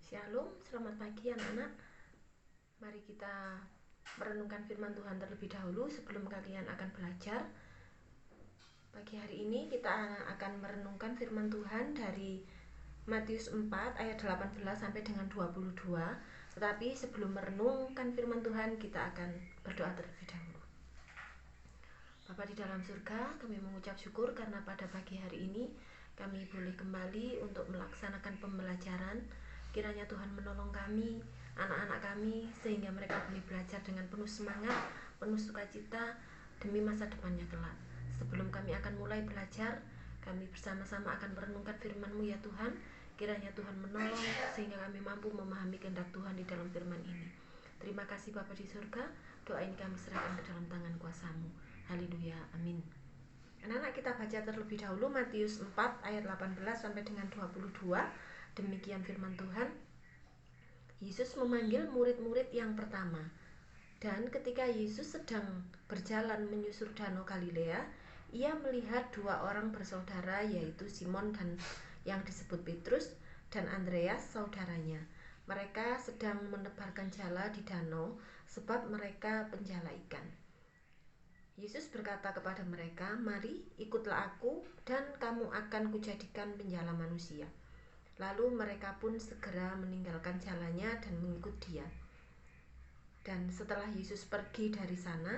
Shalom, selamat pagi anak-anak. Mari kita merenungkan firman Tuhan terlebih dahulu sebelum kalian akan belajar. Pagi hari ini kita akan merenungkan firman Tuhan dari Matius 4 ayat 18 sampai dengan 22. Tetapi sebelum merenungkan firman Tuhan, kita akan berdoa terlebih dahulu. Bapa di dalam surga, kami mengucap syukur karena pada pagi hari ini kami boleh kembali untuk melaksanakan pembelajaran. Kiranya Tuhan menolong kami, anak-anak kami, sehingga mereka boleh belajar dengan penuh semangat, penuh sukacita demi masa depannya kelak. Sebelum kami akan mulai belajar, kami bersama-sama akan merenungkan firman-Mu ya Tuhan. Kiranya Tuhan menolong sehingga kami mampu memahami kehendak Tuhan di dalam firman ini. Terima kasih Bapa di surga, doa ini kami serahkan ke dalam tangan kuasa-Mu. Haleluya, amin. Anak-anak, kita baca terlebih dahulu Matius 4 ayat 18 sampai dengan 22. Demikian firman Tuhan. Yesus memanggil murid-murid yang pertama. Dan ketika Yesus sedang berjalan menyusur danau Galilea, ia melihat dua orang bersaudara, yaitu Simon dan yang disebut Petrus dan Andreas saudaranya. Mereka sedang menebarkan jala di danau sebab mereka penjala ikan. Yesus berkata kepada mereka, "Mari, ikutlah aku dan kamu akan kujadikan penjala manusia." Lalu mereka pun segera meninggalkan jalannya dan mengikut dia. Dan setelah Yesus pergi dari sana,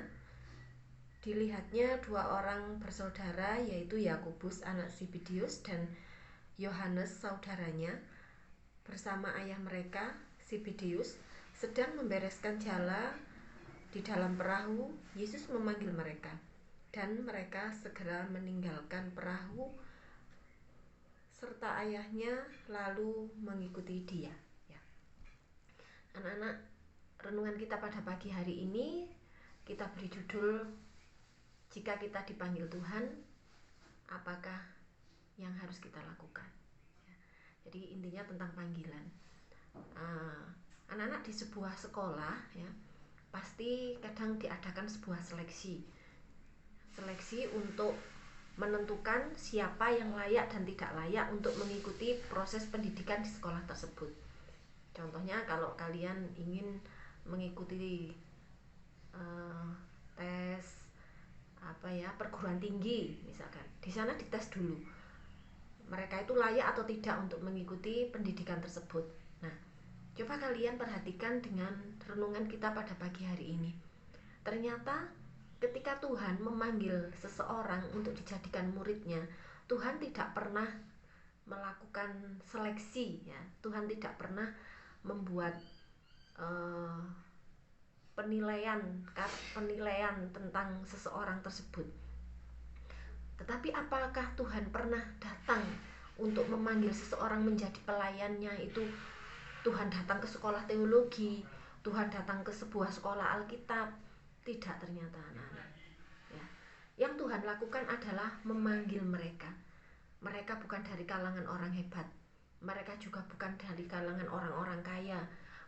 dilihatnya dua orang bersaudara, yaitu Yakobus anak Zebedeus dan Yohanes saudaranya, bersama ayah mereka Zebedeus sedang membereskan jala di dalam perahu. Yesus memanggil mereka, dan mereka segera meninggalkan perahu serta ayahnya lalu mengikuti dia. Ya. Anak-anak, renungan kita pada pagi hari ini kita beri judul, jika kita dipanggil Tuhan, apakah yang harus kita lakukan? Ya. Jadi intinya tentang panggilan. Anak-anak di sebuah sekolah, ya, pasti kadang diadakan sebuah seleksi untuk menentukan siapa yang layak dan tidak layak untuk mengikuti proses pendidikan di sekolah tersebut. Contohnya kalau kalian ingin mengikuti tes perguruan tinggi misalkan, di sana dites dulu mereka itu layak atau tidak untuk mengikuti pendidikan tersebut. Nah, coba kalian perhatikan dengan renungan kita pada pagi hari ini. Ternyata ketika Tuhan memanggil seseorang untuk dijadikan muridnya, Tuhan tidak pernah melakukan seleksi, ya. Tuhan tidak pernah membuat penilaian tentang seseorang tersebut. Tetapi apakah Tuhan pernah datang untuk memanggil seseorang menjadi pelayannya? Itu Tuhan datang ke sekolah teologi, Tuhan datang ke sebuah sekolah Alkitab. Tidak, ternyata anak-anak. Ya. Yang Tuhan lakukan adalah memanggil mereka. Mereka bukan dari kalangan orang hebat. Mereka juga bukan dari kalangan orang-orang kaya.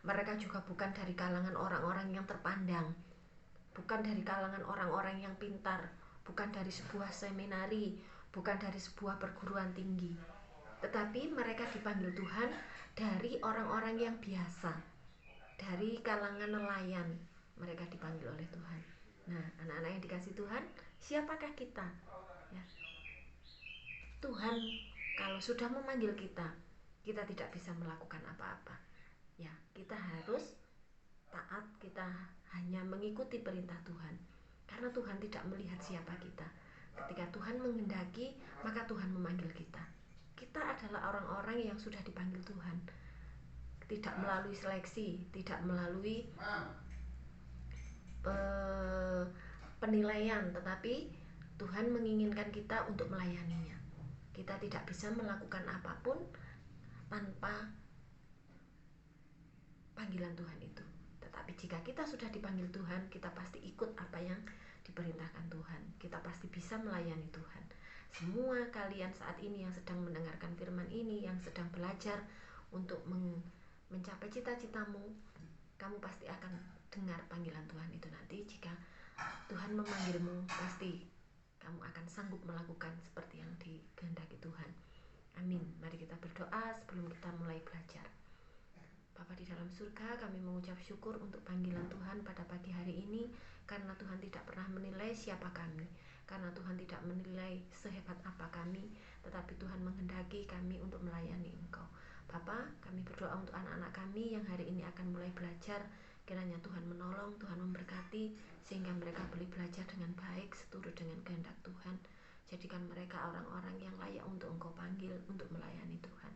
Mereka juga bukan dari kalangan orang-orang yang terpandang. Bukan dari kalangan orang-orang yang pintar. Bukan dari sebuah seminari. Bukan dari sebuah perguruan tinggi. Tetapi mereka dipanggil Tuhan dari orang-orang yang biasa. Dari kalangan nelayan. Mereka dipanggil oleh Tuhan. Nah, anak-anak yang dikasih Tuhan, siapakah kita? Ya. Tuhan kalau sudah memanggil kita, kita tidak bisa melakukan apa-apa. Ya, kita harus taat, kita hanya mengikuti perintah Tuhan. Karena Tuhan tidak melihat siapa kita. Ketika Tuhan menghendaki, maka Tuhan memanggil kita. Kita adalah orang-orang yang sudah dipanggil Tuhan. Tidak melalui seleksi, tidak melalui penilaian, tetapi Tuhan menginginkan kita untuk melayaninya. Kita tidak bisa melakukan apapun tanpa panggilan Tuhan itu. Tetapi jika kita sudah dipanggil Tuhan, kita pasti ikut apa yang diperintahkan Tuhan. Kita pasti bisa melayani Tuhan. Semua kalian saat ini yang sedang mendengarkan firman ini, yang sedang belajar untuk mencapai cita-citamu, kamu pasti akan dengar panggilan Tuhan itu nanti. Jika Tuhan memanggilmu, pasti kamu akan sanggup melakukan seperti yang dikehendaki Tuhan. Amin. Mari kita berdoa sebelum kita mulai belajar. di dalam surga, kami mengucap syukur untuk panggilan Tuhan pada pagi hari ini, karena Tuhan tidak pernah menilai siapa kami, karena Tuhan tidak menilai sehebat apa kami, tetapi Tuhan menghendaki kami untuk melayani Engkau. Bapa, kami berdoa untuk anak-anak kami yang hari ini akan mulai belajar. Kiranya Tuhan menolong, Tuhan memberkati, sehingga mereka boleh belajar dengan baik seturut dengan kehendak Tuhan. Jadikan mereka orang-orang yang layak untuk Engkau panggil untuk melayani Tuhan.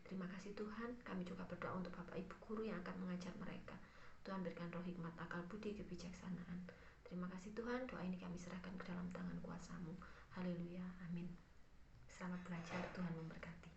Terima kasih Tuhan. Kami juga berdoa untuk Bapak Ibu guru yang akan mengajar mereka. Tuhan berikan roh hikmat, akal budi, kebijaksanaan. Terima kasih Tuhan. Doa ini kami serahkan ke dalam tangan kuasa-Mu. Haleluya. Amin. Selamat belajar. Tuhan memberkati.